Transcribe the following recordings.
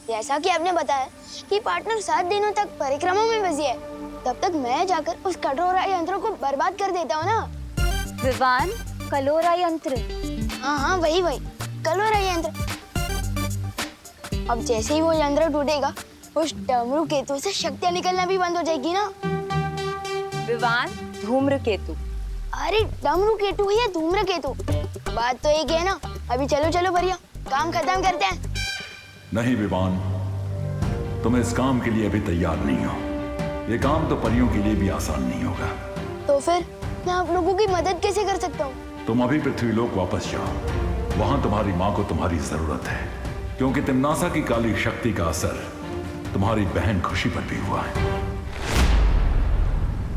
जैसा कि आपने बताया कि पार्टनर 7 दिनों तक परिक्रमा में बिजी है, तब तक मैं जाकर उस कटोरा यंत्र को बर्बाद कर देता हूँ ना। विवान, कलोरा यंत्र? हाँ, वही कलोरा यंत्र। अब जैसे ही वो यंत्र टूटेगा, उस डमरू केतु से शक्तियाँ निकलना भी बंद हो जाएगी ना। विवान, धूम्र केतु। अरे डमरू केतु या धूम्र केतु, बात तो एक है ना। अभी चलो भैया, काम खत्म करते हैं। नहीं विवान, तुम इस काम के लिए अभी तैयार नहीं हो। ये काम तो परियों के लिए भी आसान नहीं होगा। तो फिर मैं आप लोगों की मदद कैसे कर सकता हूँ? तुम अभी पृथ्वीलोक वापस जाओ। वहां तुम्हारी माँ को तुम्हारी जरूरत है, क्योंकि तिम्नासा की काली शक्ति का असर तुम्हारी बहन खुशी पर भी हुआ है।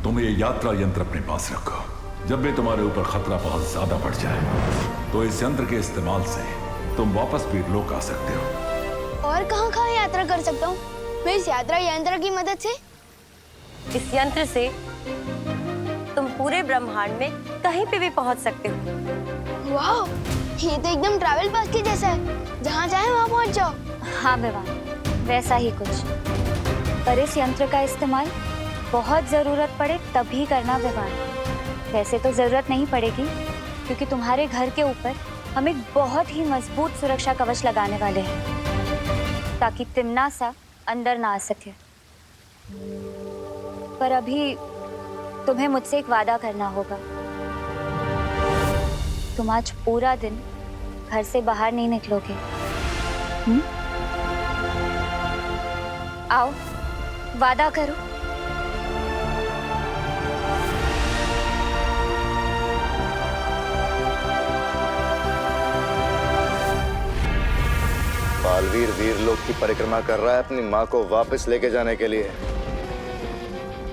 तुम ये यात्रा यंत्र अपने पास रखो। जब भी तुम्हारे ऊपर खतरा बहुत ज्यादा बढ़ जाए, तो इस यंत्र के इस्तेमाल से तुम वापस वीरलोक आ सकते हो। और कहाँ यात्रा कर सकता हूँ मैं इस यात्रा यंत्र की मदद से? इस यंत्र से तुम पूरे ब्रह्मांड में कहीं पे भी पहुंच सकते हो। वाह, ये तो एकदम ट्रैवल पास के जैसा है, जहाँ चाहे वहाँ पहुँच जाओ। हाँ विवान, वैसा ही कुछ। पर इस यंत्र का इस्तेमाल बहुत जरूरत पड़े तभी करना विवान। वैसे तो जरूरत नहीं पड़ेगी, क्योंकि तुम्हारे घर के ऊपर हम एक बहुत ही मजबूत सुरक्षा कवच लगाने वाले हैं, ताकि तिम्नासा अंदर ना आ सके। पर अभी तुम्हें मुझसे एक वादा करना होगा। तुम आज पूरा दिन घर से बाहर नहीं निकलोगे। आओ, वादा करो। बालवीर वीरलोक की परिक्रमा कर रहा है अपनी माँ को वापस लेके जाने के लिए,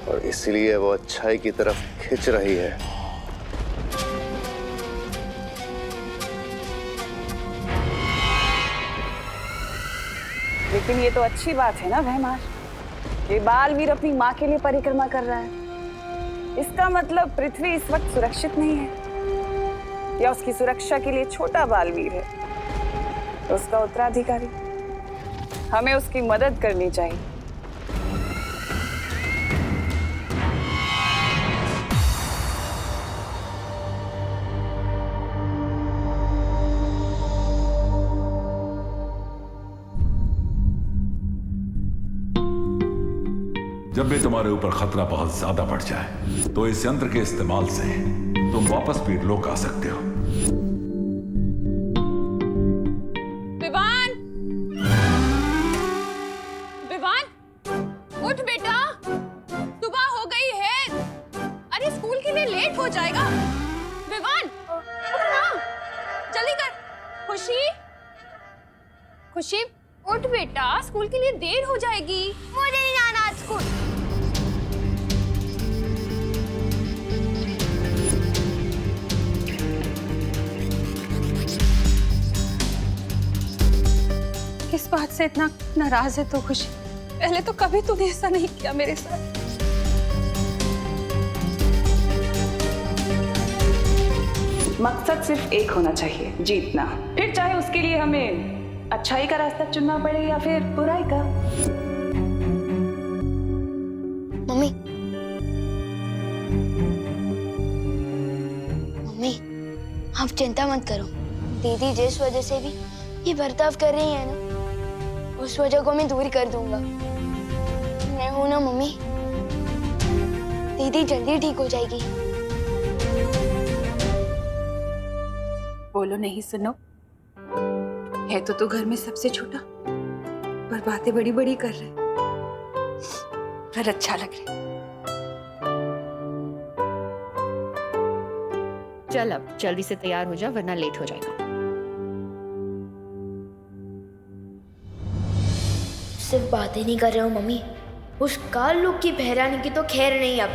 और इसलिए वो अच्छाई की तरफ खिंच रही है। लेकिन ये तो अच्छी बात है ना भैमार, ये बालवीर अपनी माँ के लिए परिक्रमा कर रहा है। इसका मतलब पृथ्वी इस वक्त सुरक्षित नहीं है, या उसकी सुरक्षा के लिए छोटा बालवीर है तो उसका उत्तराधिकारी। हमें उसकी मदद करनी चाहिए। जब भी तुम्हारे ऊपर खतरा बहुत ज्यादा बढ़ जाए, तो इस यंत्र के इस्तेमाल से तुम वापस वीरलोक आ सकते हो। उठ बेटा, सुबह हो गई है। अरे स्कूल के लिए लेट हो जाएगा। विवान, उठ ना, जल्दी कर। खुशी, उठ बेटा, स्कूल के लिए देर हो जाएगी। मुझे नहीं जाना आज स्कूल। किस बात से इतना नाराज है तो खुशी? पहले तो कभी तूने ऐसा नहीं किया मेरे साथ। मकसद सिर्फ एक होना चाहिए, जीतना। फिर चाहे उसके लिए हमें अच्छाई का रास्ता चुनना पड़े या फिर बुराई का। मम्मी, आप चिंता मत करो। दीदी जिस वजह से भी ये बर्ताव कर रही है ना, उस वजह को मैं दूर कर दूंगा। मैं हूं ना मम्मी, दीदी जल्दी ठीक हो जाएगी। बोलो नहीं सुनो, है तो तू घर में सबसे छोटा, पर बातें बड़ी बड़ी कर रहे, पर अच्छा लग रहा है। चल अब जल्दी से तैयार हो जा, वरना लेट हो जाएगा। सिर्फ बातें नहीं कर रहे हो मम्मी, उस काल लोग की बहरानी की तो खैर नहीं। अब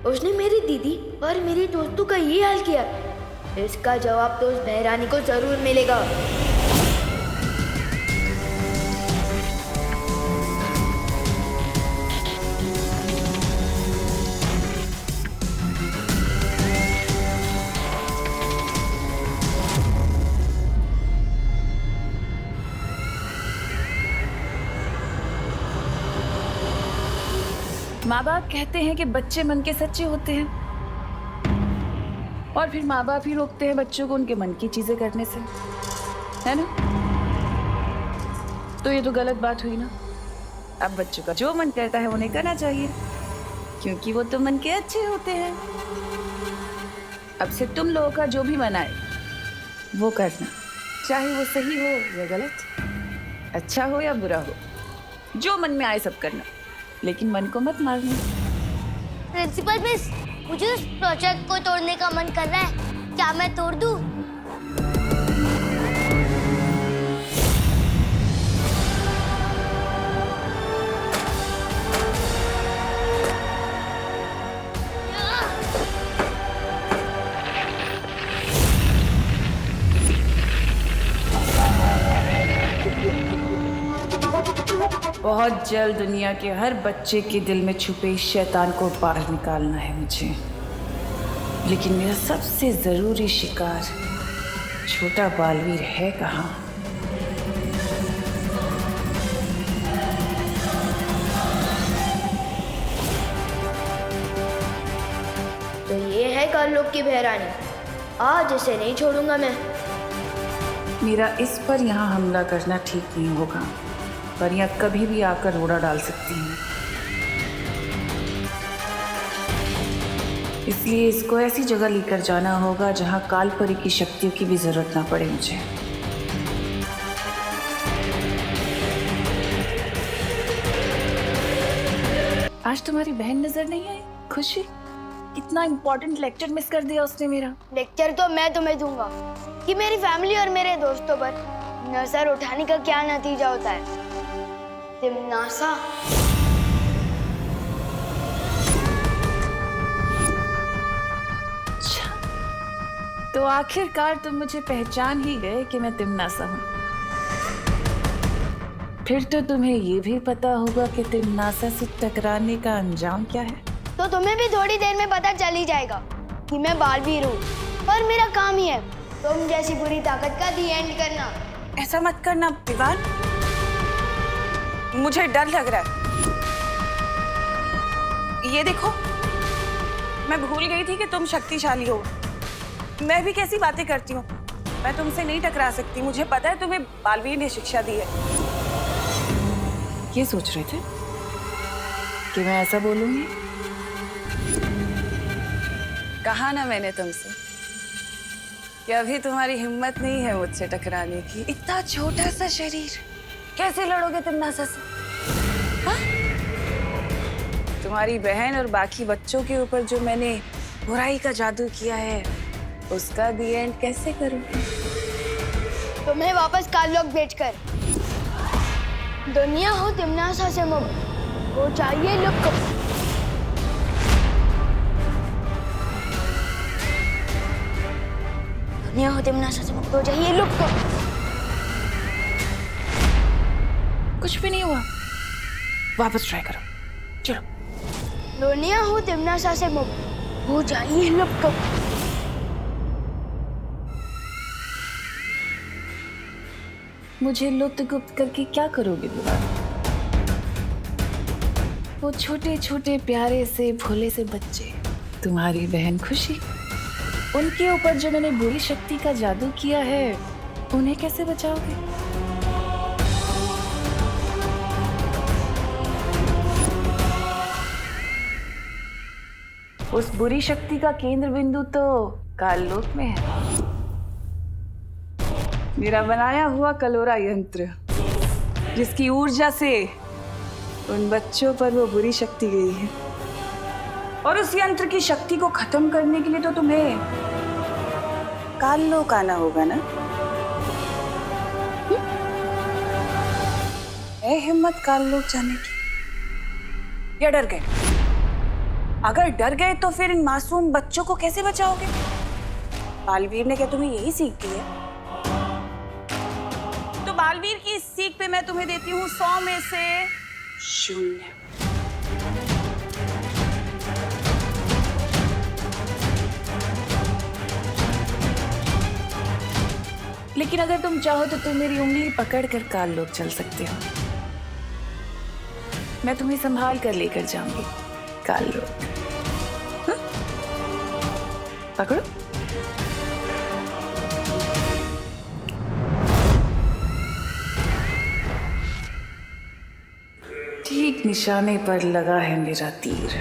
उसने मेरी दीदी और मेरी दोस्तों का ये हाल किया, इसका जवाब तो उस बहरानी को जरूर मिलेगा। माँ बाप कहते हैं कि बच्चे मन के सच्चे होते हैं, और फिर माँ बाप ही रोकते हैं बच्चों को उनके मन की चीजें करने से, है ना? तो ये तो गलत बात हुई ना। अब बच्चों का जो मन करता है उन्हें करना चाहिए, क्योंकि वो तो मन के अच्छे होते हैं। अब से तुम लोगों का जो भी मन आए वो करना, चाहे वो सही हो या गलत, अच्छा हो या बुरा हो, जो मन में आए सब करना, लेकिन मन को मत मारना। प्रिंसिपल मिस, मुझे उस प्रोजेक्ट को तोड़ने का मन कर रहा है, क्या मैं तोड़ दूं? बहुत जल्द दुनिया के हर बच्चे के दिल में छुपे इस शैतान को बाहर निकालना है मुझे, लेकिन मेरा सबसे जरूरी शिकार छोटा बालवीर है कहाँ? तो ये है कालोक की बहरानी, आज इसे नहीं छोड़ूंगा मैं। मेरा इस पर यहाँ हमला करना ठीक नहीं होगा, पर यहाँ कभी भी आकर रोड़ा डाल सकती हैं, इसलिए इसको ऐसी जगह लेकर जाना होगा जहाँ कालपरी की शक्तियों की भी जरूरत ना पड़े मुझे। आज तुम्हारी बहन नजर नहीं आई? खुशी, कितना इंपॉर्टेंट लेक्चर मिस कर दिया उसने मेरा। लेक्चर तो मैं तुम्हें दूंगा कि मेरी फैमिली और मेरे दोस्तों पर नजर उठाने का क्या नतीजा होता है। तिमनासा, अच्छा, तो आखिरकार तुम मुझे पहचान ही गए कि मैं तिमनासा हूँ। फिर तो तुम्हें ये भी पता होगा कि तिमनासा से टकराने का अंजाम क्या है। तो तुम्हें भी थोड़ी देर में पता चल ही जाएगा कि मैं बालवीर हूँ, और मेरा काम ही है तुम जैसी बुरी ताकत का दी एंड करना। ऐसा मत करना दीवान, मुझे डर लग रहा है। ये देखो, मैं भूल गई थी कि तुम शक्तिशाली हो। मैं भी कैसी बातें करती हूँ, मैं तुमसे नहीं टकरा सकती। मुझे पता है तुम्हें बालवीर ने शिक्षा दी है। ये सोच रहे थे कि मैं ऐसा बोलूंगी? कहा ना मैंने तुमसे कि अभी तुम्हारी हिम्मत नहीं है मुझसे टकराने की। इतना छोटा सा शरीर, कैसे लड़ोगे तिमनासा से? हाँ? तुम्हारी बहन और बाकी बच्चों के ऊपर जो मैंने बुराई का जादू किया है, उसका दी एंड कैसे करूंगी? तुम्हें वापस काललोक भेजकर दुनिया हो तिमनासा से मुक्त हो चाहिए लुक। दुनिया हो तिमनासा से मुक्त हो चाहिए लुक। कुछ भी नहीं हुआ, वापस ट्राई करो, चलो। दुनिया हो तिमनासा से मुक्त हो चाहिए लुक। मुझे लुप्त गुप्त करके क्या करोगे दीवान? वो छोटे छोटे प्यारे से भोले से बच्चे, तुम्हारी बहन खुशी, उनके ऊपर जो मैंने बुरी शक्ति का जादू किया है, उन्हें कैसे बचाओगे? उस बुरी शक्ति का केंद्र बिंदु तो काललोक में है। मेरा बनाया हुआ कलोरा यंत्र, जिसकी ऊर्जा से उन बच्चों पर वो बुरी शक्ति गई है। और उस यंत्र की शक्ति को खत्म करने के लिए तो तुम्हें काललोक आना होगा ना? है हिम्मत काललोक जाने की? या डर गए? अगर डर गए तो फिर इन मासूम बच्चों को कैसे बचाओगे? बालवीर ने क्या तुम्हें यही सीख दी है? तो बालवीर की इस सीख पे मैं तुम्हें देती हूँ 100 में से 0। लेकिन अगर तुम चाहो तो तुम मेरी उंगली पकड़ कर काललोक चल सकते हो। मैं तुम्हें संभाल कर लेकर जाऊंगी। काल लो। हाँ? पकड़ो। ठीक निशाने पर लगा है मेरा तीर।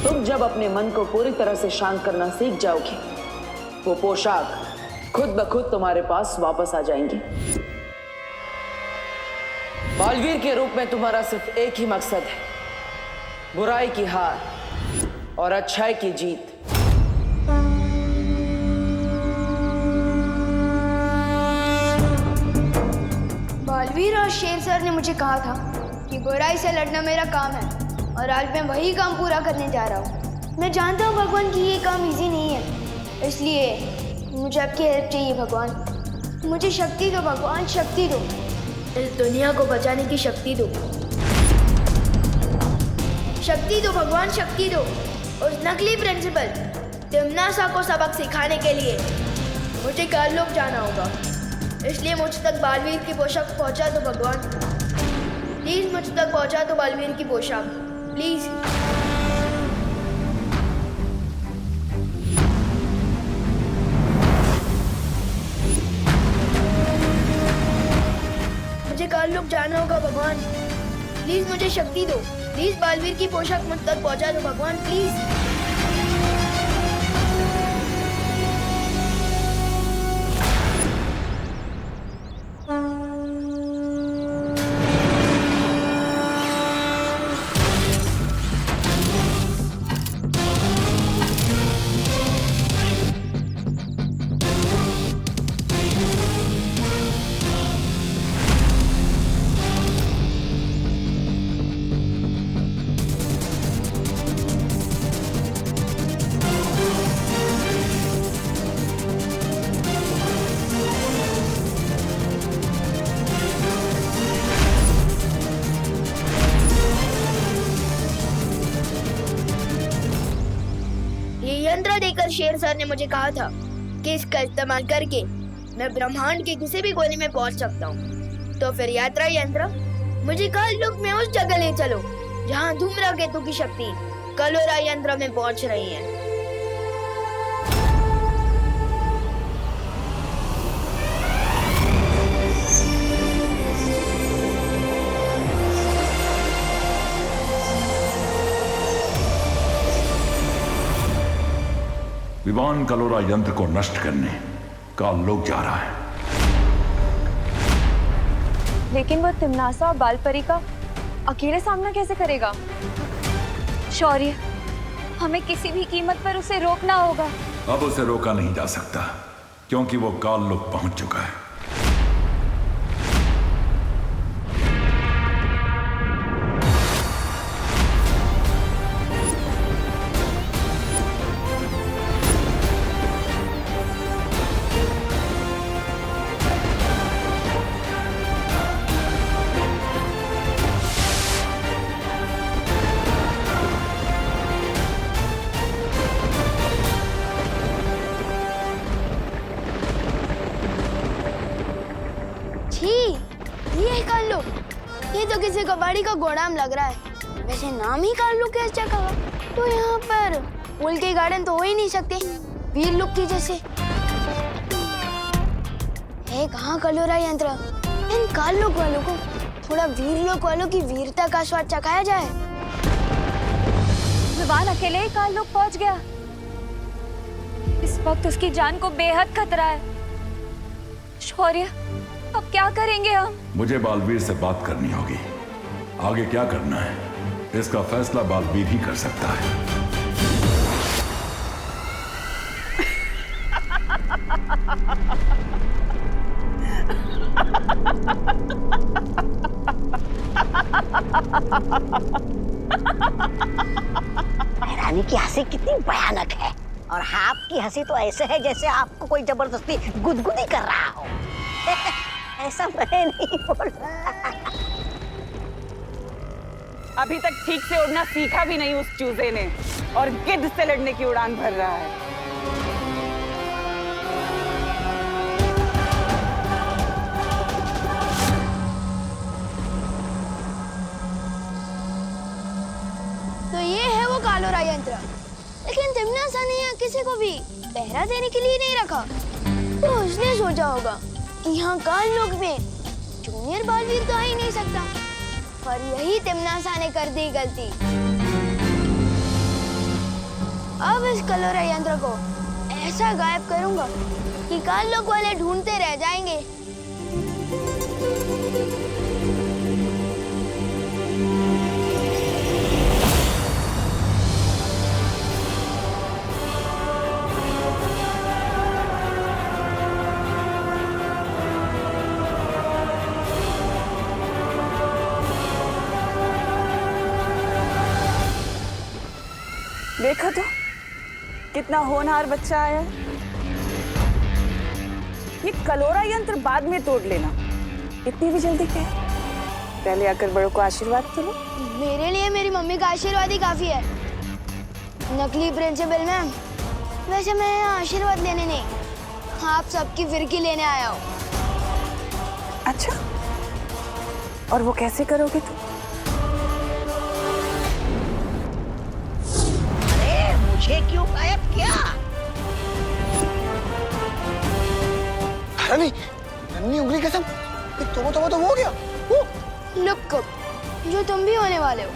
तुम जब अपने मन को पूरी तरह से शांत करना सीख जाओगे, वो पोशाक खुद ब खुद तुम्हारे पास वापस आ जाएंगी। बालवीर के रूप में तुम्हारा सिर्फ एक ही मकसद है, बुराई की हार और अच्छाई की जीत। बालवीर और शेर सर ने मुझे कहा था कि बुराई से लड़ना मेरा काम है और आज मैं वही काम पूरा करने जा रहा हूँ। मैं जानता हूँ भगवान कि ये काम इजी नहीं है, इसलिए मुझे आपकी हेल्प चाहिए भगवान। मुझे शक्ति दो भगवान, शक्ति दो। इस दुनिया को बचाने की शक्ति दो। शक्ति दो भगवान, शक्ति दो। उस नकली प्रिंसिपल तिम्नासा को सबक सिखाने के लिए मुझे काललोक जाना होगा, इसलिए मुझ तक बालवीर की पोशाक पहुंचा दो भगवान। प्लीज मुझ तक पहुंचा दो बालवीर की पोशाक, प्लीज। मुझे काललोक जाना होगा भगवान, प्लीज मुझे शक्ति दो। प्लीज बालवीर की पोशाक मुझ तक पहुंचा दो भगवान, प्लीज। यंत्र देकर शेर सर ने मुझे कहा था कि इसका इस्तेमाल करके मैं ब्रह्मांड के किसी भी कोने में पहुंच सकता हूँ। तो फिर यात्रा यंत्र मुझे काललोक में उस जगह ले चलो जहाँ धूम्रकेतु की शक्ति कलोरा यंत्र में पहुंच रही है। विवान कलोरा यंत्र को नष्ट करने काललोक जा रहा है। लेकिन वो तिम्नासा और बालपरी का अकेले सामना कैसे करेगा? शौर्य, हमें किसी भी कीमत पर उसे रोकना होगा। अब उसे रोका नहीं जा सकता क्योंकि वो काललोक पहुंच चुका है। ये तो किसी कबाड़ी का गोदाम लग रहा है। वैसे नाम ही काललोक है इस जगह का, तो यहाँ पर फूल के गार्डन तो हो ही नहीं सकते वीरलोक की जैसे। है कहाँ कलोरा यंत्र? इन काललोक वालों को थोड़ा वीरलोक वालों की वीरता का स्वाद चखाया जाए। विवान अकेले ही काललोक पहुंच गया। इस वक्त उसकी जान को बेहद खतरा है। शौर्य, अब क्या करेंगे हम? मुझे बालवीर से बात करनी होगी। आगे क्या करना है इसका फैसला बालवीर ही कर सकता है। रानी की हंसी कितनी भयानक है और आपकी हंसी तो ऐसे है जैसे आपको कोई जबरदस्ती गुदगुदी कर रहा हो। ऐसा मैं नहीं बोला। अभी तक ठीक से उड़ना सीखा भी नहीं उस चूजे ने, और गिद्ध से लड़ने की उड़ान भर रहा है। तो ये है वो कालोरा यंत्र। लेकिन तिमनासा ने यहाँ किसी को भी पहरा देने के लिए नहीं रखा। तो उसने सोचा होगा कि यहाँ काल लोक में जूनियर बालवीर तो आ ही नहीं सकता, और यही तिमनासा ने कर दी गलती। अब इस कलोरा यंत्र को ऐसा गायब करूंगा कि काल लोक वाले ढूंढते रह जाएंगे। देखा तो कितना होनहार बच्चा आया। ये कलोरा यंत्र बाद में तोड़ लेना, इतनी भी जल्दी क्या? पहले आकर बड़ों को आशीर्वाद के लो। मेरे लिए मेरी मम्मी का आशीर्वाद ही काफी है। नकली प्रिंसिपल मैम, वैसे मैं यहाँ आशीर्वाद लेने नहीं, आप सबकी फिरकी लेने आया हूँ। अच्छा, और वो कैसे करोगे तुम? मुझे क्यों गायब किया? नहीं, नन्ही उंगली कसम, तो वो हो गया। लुक अप, जो तुम भी होने वाले हो।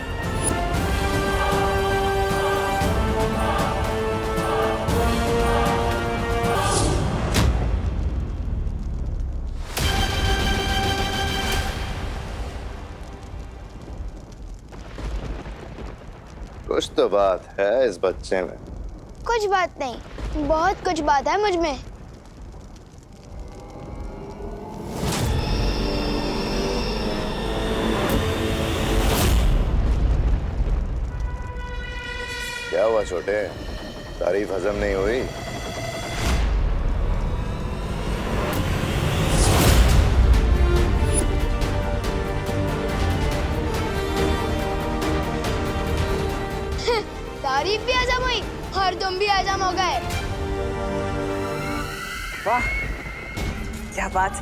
कुछ तो बात है इस बच्चे में। कुछ बात नहीं, बहुत कुछ बात है मुझ में। क्या हुआ छोटे, तारीफ हजम नहीं हुई? तारीफ भी हजम हुई और तुम भी हजम हो गए। वाह, क्या बात।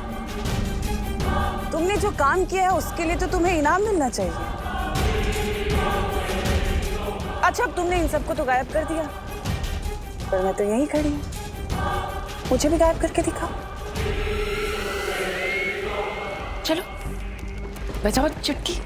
तुमने जो काम किया है उसके लिए तो तुम्हें इनाम मिलना चाहिए। अच्छा, अब तुमने इन सबको तो गायब कर दिया, पर मैं तो यहीं खड़ी हूँ। मुझे भी गायब करके दिखाओ। चलो बजाओ चुटकी।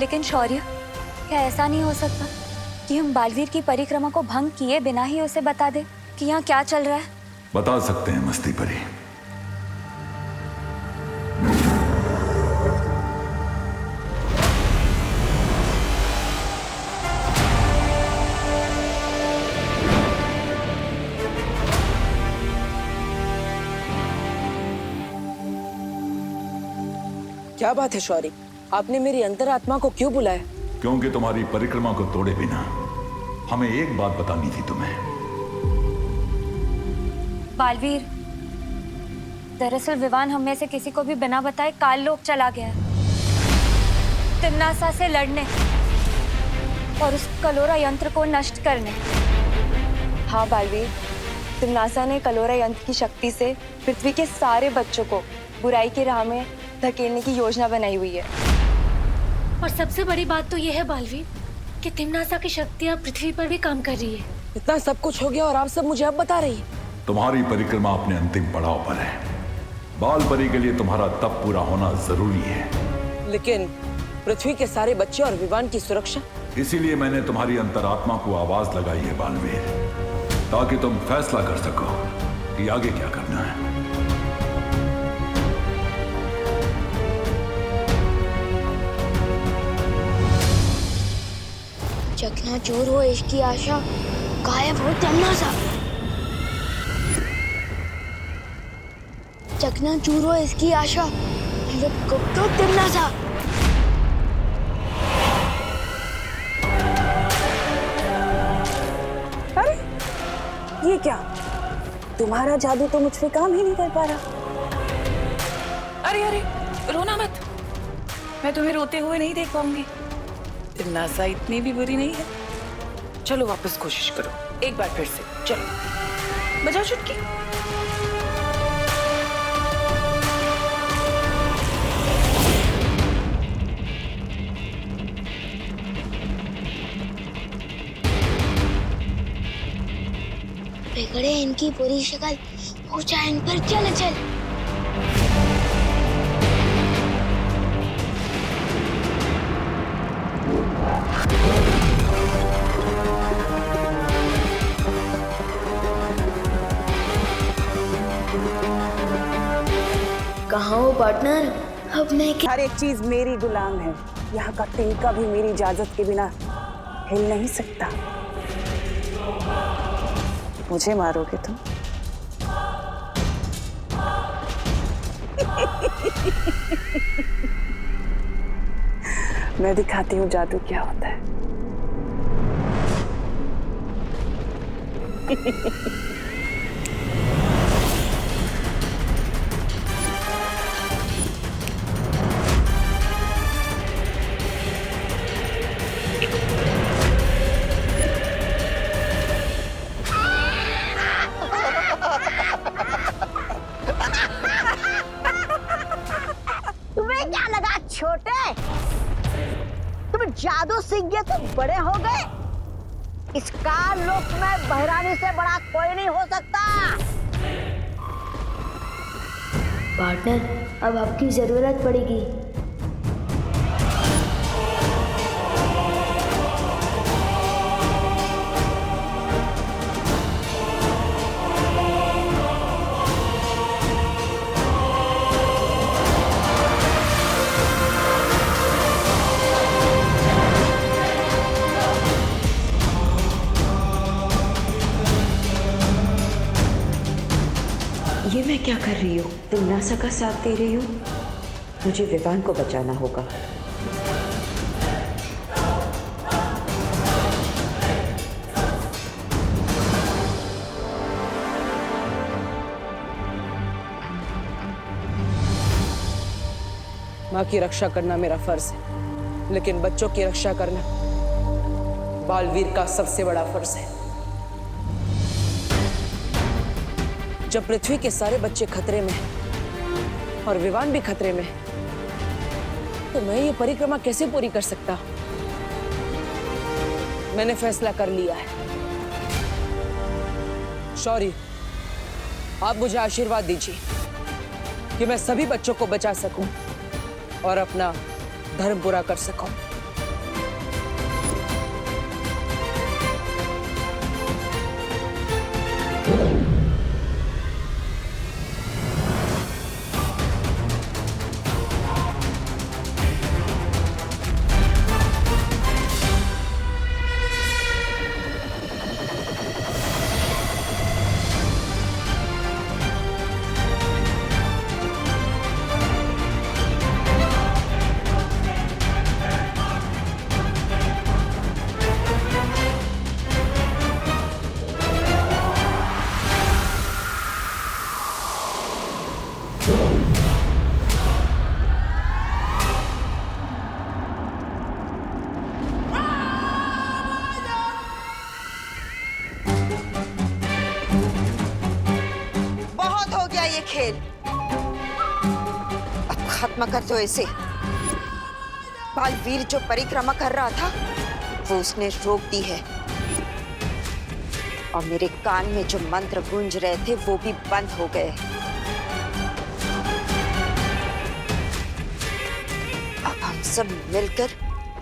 लेकिन शौर्य, क्या ऐसा नहीं हो सकता कि हम बालवीर की परिक्रमा को भंग किए बिना ही उसे बता दे कि यहाँ क्या चल रहा है? बता सकते हैं मस्ती परी। क्या बात है शौर्य, आपने मेरी अंतरात्मा को क्यों बुलाया? क्योंकि तुम्हारी परिक्रमा को तोड़े बिना हमें एक बात बतानी थी तुम्हें। बालवीर, दरअसल विवान हम में से किसी को भी बिना बताए काल लोक चला गया है, तिमनासा से लड़ने और उस कलोरा यंत्र को नष्ट करने। हाँ बालवीर, तिमनासा ने कलोरा यंत्र की शक्ति से पृथ्वी के सारे बच्चों को बुराई की राह में धकेलने की योजना बनाई हुई है। और सबसे बड़ी बात तो ये है बालवीर कि तिमनासा की शक्तियाँ पृथ्वी पर भी काम कर रही है। इतना सब कुछ हो गया और आप सब मुझे अब बता रही है? तुम्हारी परिक्रमा अपने अंतिम पड़ाव पर है। बाल परी के लिए तुम्हारा तप पूरा होना जरूरी है। लेकिन पृथ्वी के सारे बच्चे और विवान की सुरक्षा। इसीलिए मैंने तुम्हारी अंतरात्मा को आवाज लगाई है बालवीर, ताकि तुम फैसला कर सको कि आगे क्या करना है। चकनाचूर हो इसकी आशा, गायब हो तन्नासा। चकनाचूर हो इसकी आशा, लुप्त हो तन्नासा। अरे ये क्या, तुम्हारा जादू तो मुझ पे काम ही नहीं कर पा रहा। अरे अरे रोना मत, मैं तुम्हें रोते हुए नहीं देख पाऊंगी। तिन्नासा इतनी भी बुरी नहीं है। चलो वापस कोशिश करो, एक बार फिर से। चलो बजाओ चुटकी। बिगड़े इनकी पूरी शक्ल, पूछा इन पर चल चल। कहाँ हो पार्टनर? अब मैं हर एक चीज मेरी गुलाम है। यहाँ का तिनका भी मेरी इजाजत के बिना हिल नहीं सकता। मुझे मारोगे तुम? मैं दिखाती हूँ जादू क्या होता है। तुम्हें क्या लगा छोटे? तुम जादू सीख गए तो बड़े हो गए? इस काल लोक में बहरानी से बड़ा कोई नहीं हो सकता। पार्टनर, अब आपकी जरूरत पड़ेगी। ये मैं क्या कर रही हूँ? तिन्नासा का साथ दे रही हूँ। मुझे विवान को बचाना होगा। माँ की रक्षा करना मेरा फर्ज है, लेकिन बच्चों की रक्षा करना बालवीर का सबसे बड़ा फर्ज है। जब पृथ्वी के सारे बच्चे खतरे में हैं और विवान भी खतरे में है, तो मैं ये परिक्रमा कैसे पूरी कर सकता? मैंने फैसला कर लिया है। शौर्य, आप मुझे आशीर्वाद दीजिए कि मैं सभी बच्चों को बचा सकूं और अपना धर्म पूरा कर सकूं। खेल अब खत्म कर दो इसे। बालवीर जो परिक्रमा कर रहा था वो उसने रोक दी है, और मेरे कान में जो मंत्र गूंज रहे थे वो भी बंद हो गए। अब हम सब मिलकर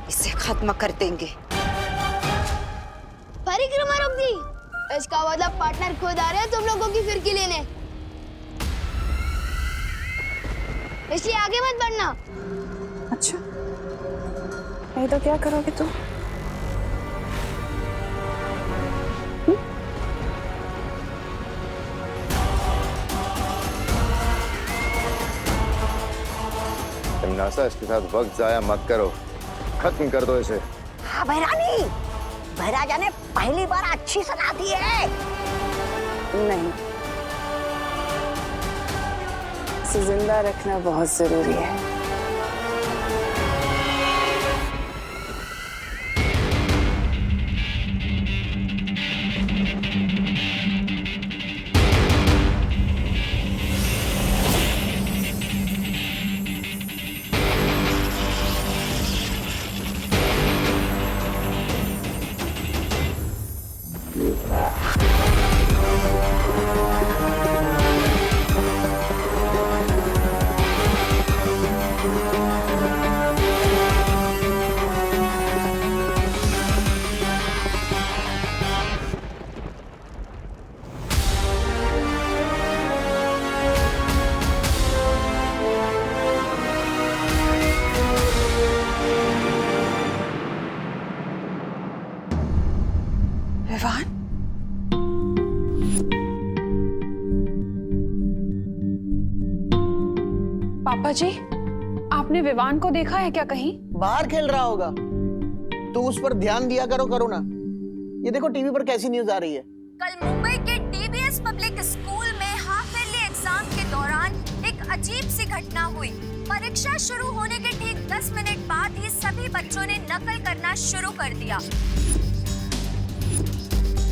इसे खत्म कर देंगे। परिक्रमा रोक दी, इसका मतलब पार्टनर खुद आ रहे हैं तुम लोगों की फिरकी लेने, इसलिए आगे मत बढ़ना। अच्छा, नहीं तो क्या करोगे तुम? तिमनासा, इसके साथ वक्त जाया मत करो, खत्म कर दो इसे। हाँ भैरानी, भैराजा ने पहली बार अच्छी सलाह दी है। नहीं, इसे जिंदा रखना बहुत जरूरी है। विवान, पापा जी, आपने विवान को देखा है क्या कहीं? बाहर खेल रहा होगा, तो उस पर ध्यान दिया करो ना। ये देखो टीवी पर कैसी न्यूज आ रही है। कल मुंबई के डीबीएस पब्लिक स्कूल में हाफ ईयरली एग्जाम के दौरान एक अजीब सी घटना हुई। परीक्षा शुरू होने के ठीक 10 मिनट बाद ही सभी बच्चों ने नकल करना शुरू कर दिया।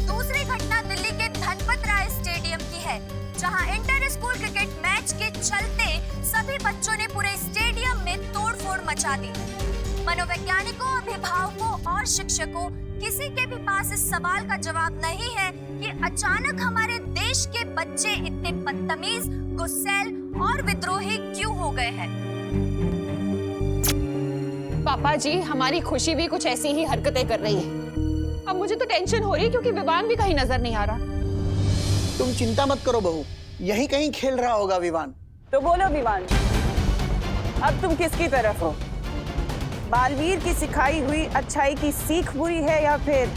दूसरी घटना दिल्ली के धनपत राय स्टेडियम की है, जहां इंटर स्कूल क्रिकेट मैच के चलते सभी बच्चों ने पूरे स्टेडियम में तोड़फोड़ मचा दी। मनोवैज्ञानिकों, अभिभावकों और शिक्षकों, किसी के भी पास इस सवाल का जवाब नहीं है कि अचानक हमारे देश के बच्चे इतने बदतमीज, गुस्सैल और विद्रोही क्यों हो गए हैं। पापा जी, हमारी खुशी भी कुछ ऐसी ही हरकतें कर रही है। अब मुझे तो टेंशन हो रही है क्योंकि विवान भी कहीं नजर नहीं आ रहा। तुम चिंता मत करो बहू, यहीं कहीं खेल रहा होगा विवान। तो बोलो विवान, अब तुम किसकी तरफ हो? बालवीर की सिखाई हुई अच्छाई की सीख बुरी है या फिर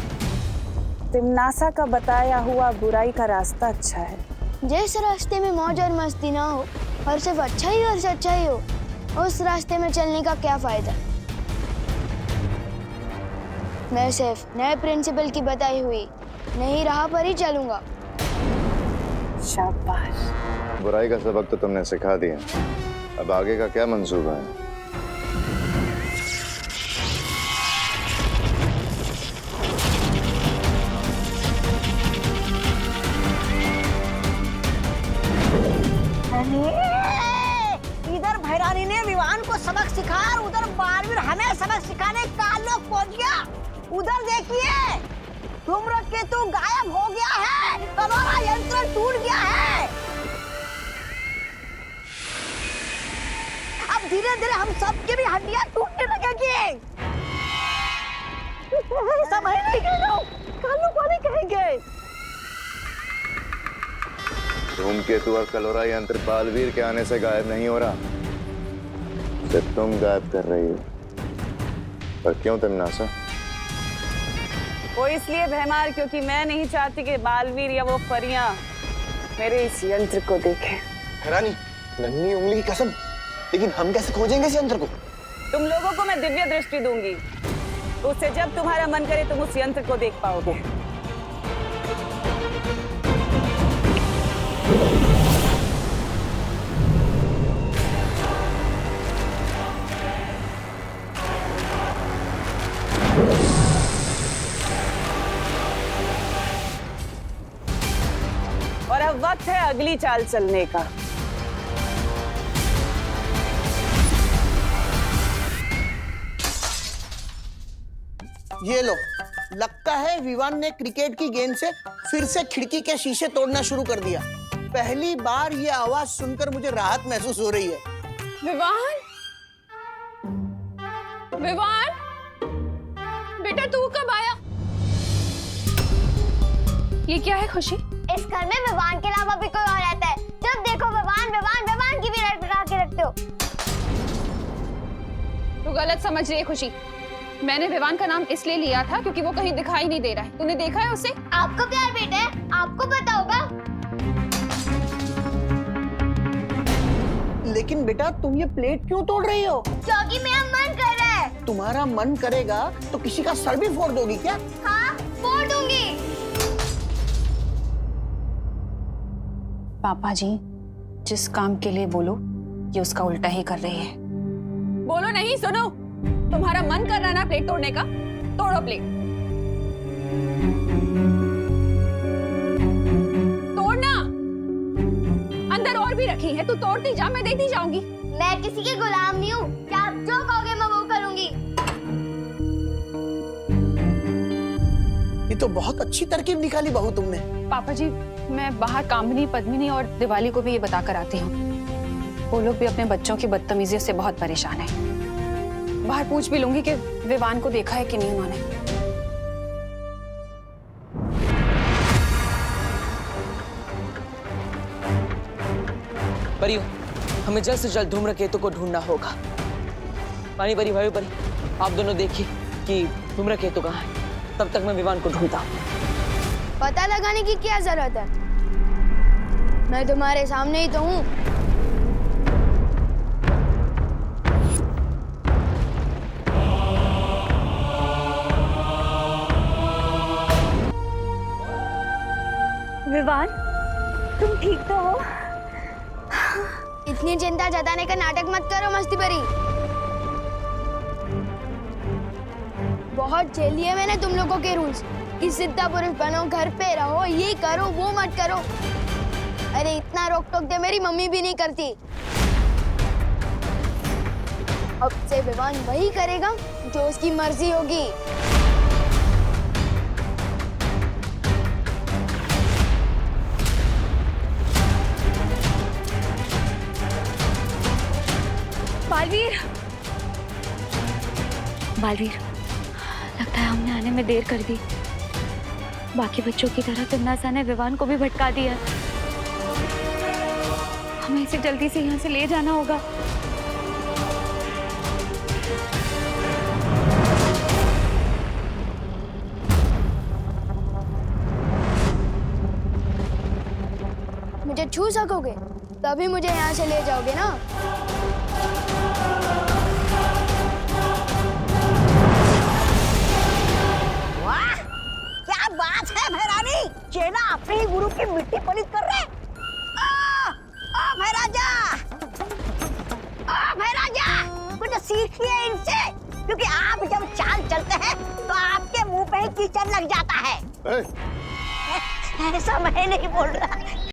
तिमनासा का बताया हुआ बुराई का रास्ता अच्छा है? जिस रास्ते में मौज और मस्ती ना हो और सिर्फ अच्छा ही और सच्चाई हो, उस रास्ते में चलने का क्या फायदा। मैं सिर्फ नए प्रिंसिपल की बताई हुई नई राह पर ही चलूंगा। शाबाश। बुराई का सबक तो तुमने सिखा दिया, अब आगे का क्या मंसूबा है? इधर भैरानी ने विवान को सबक सिखा और उधर बालवीर हमें सबक सिखाने का लोग पहुंच गया। उधर देखिए, धूम्रकेतु गायब हो गया है, कलोरा यंत्र टूट गया है। अब धीरे धीरे हम सबकी भी हड्डियां टूटने लगेगी। समझ नहीं गए लोग, कालू को नहीं कहेंगे। धूमकेतु और कलोरा यंत्र बालवीर के आने से गायब नहीं हो रहा, सिर्फ तुम गायब कर रही हो। पर क्यों तिमनासा? वो इसलिए भैमार क्योंकि मैं नहीं चाहती कि बालवीर या वो परियां मेरे इस यंत्र को देखें। रानी, नन्ही उंगली की कसम, लेकिन हम कैसे खोजेंगे इस यंत्र को? तुम लोगों को मैं दिव्य दृष्टि दूंगी, तो उससे जब तुम्हारा मन करे तुम उस यंत्र को देख पाओगे। और अब वक्त है अगली चाल चलने का। ये लो, लगता है विवान ने क्रिकेट की गेंद से फिर से खिड़की के शीशे तोड़ना शुरू कर दिया। पहली बार ये आवाज सुनकर मुझे राहत महसूस हो रही है। विवान, विवान, बेटा तू कब आया? ये क्या है खुशी? इस घर में विवान के अलावा भी कोई और रहता है। जब देखो विवान विवान विवान की भी रट लगा के रखते हो। तू गलत समझ रही है खुशी। मैंने विवान का नाम इसलिए लिया था क्योंकि वो कहीं दिखाई नहीं दे रहा है। तूने देखा है उसे? आपका प्यार बेटा है, आपको पता होगा। लेकिन बेटा तुम ये प्लेट क्यों तोड़ रही हो? क्योंकि मेरा मन कर रहा है। तुम्हारा मन करेगा तो किसी का सर भी फोड़ दोगी क्या? हाँ, फोड़ दूंगी। पापा जी जिस काम के लिए बोलो ये उसका उल्टा ही कर रही है। बोलो नहीं, सुनो। तुम्हारा मन कर रहा है ना प्लेट तोड़ने का? तोड़ो प्लेट। तोड़ना। अंदर और भी रखी है, तू तोड़ती जा, मैं देती जाऊंगी। मैं किसी के गुलाम नहीं हूँ। क्या आप जो कहोगे मैं वो करूंगी। ये तो बहुत अच्छी तरकीब निकाली बहू तुमने। पापा जी मैं बाहर कामनी, पद्मिनी और दिवाली को भी ये बताकर आती हूँ। वो लोग भी अपने बच्चों की बदतमीजियों से बहुत परेशान हैं। बाहर पूछ भी लूंगी कि विवान को देखा है कि नहीं उन्होंने। परियो, हमें जल्द से जल्द धूम्रकेतु को ढूंढना होगा। पानी परी, भाई परी, आप दोनों देखिए कि धूम्रकेतु कहाँ है। तब तक मैं विवान को ढूंढता हूँ। पता लगाने की क्या जरूरत है? मैं तुम्हारे सामने ही तो हूँ। विवान, तुम ठीक तो हो? इतनी चिंता जताने का नाटक मत करो मस्ती परी। बहुत झेल लिए मैंने तुम लोगों के रूल्स कि सिद्धा पुरुष बनो, घर पे रहो, ये करो वो मत करो। अरे इतना रोक टोक दे मेरी मम्मी भी नहीं करती। अब से विवान वही करेगा जो उसकी मर्जी होगी। बालवीर, बालवीर, लगता है हमने आने में देर कर दी। बाकी बच्चों की तरह तिम्नासा ने विवान को भी भटका दिया। हमें इसे जल्दी से यहाँ से ले जाना होगा। मुझे छू सकोगे तभी मुझे यहाँ से ले जाओगे ना। वाह क्या बात है भैरानी, चेला अपने ही गुरु की मिट्टी पलित कर रहे। भैराजा कुछ सीखिए इनसे, क्योंकि आप जब चाल चलते हैं तो आपके मुंह पे ही कीचड़ लग जाता है। ऐसा मैं नहीं बोल रहा।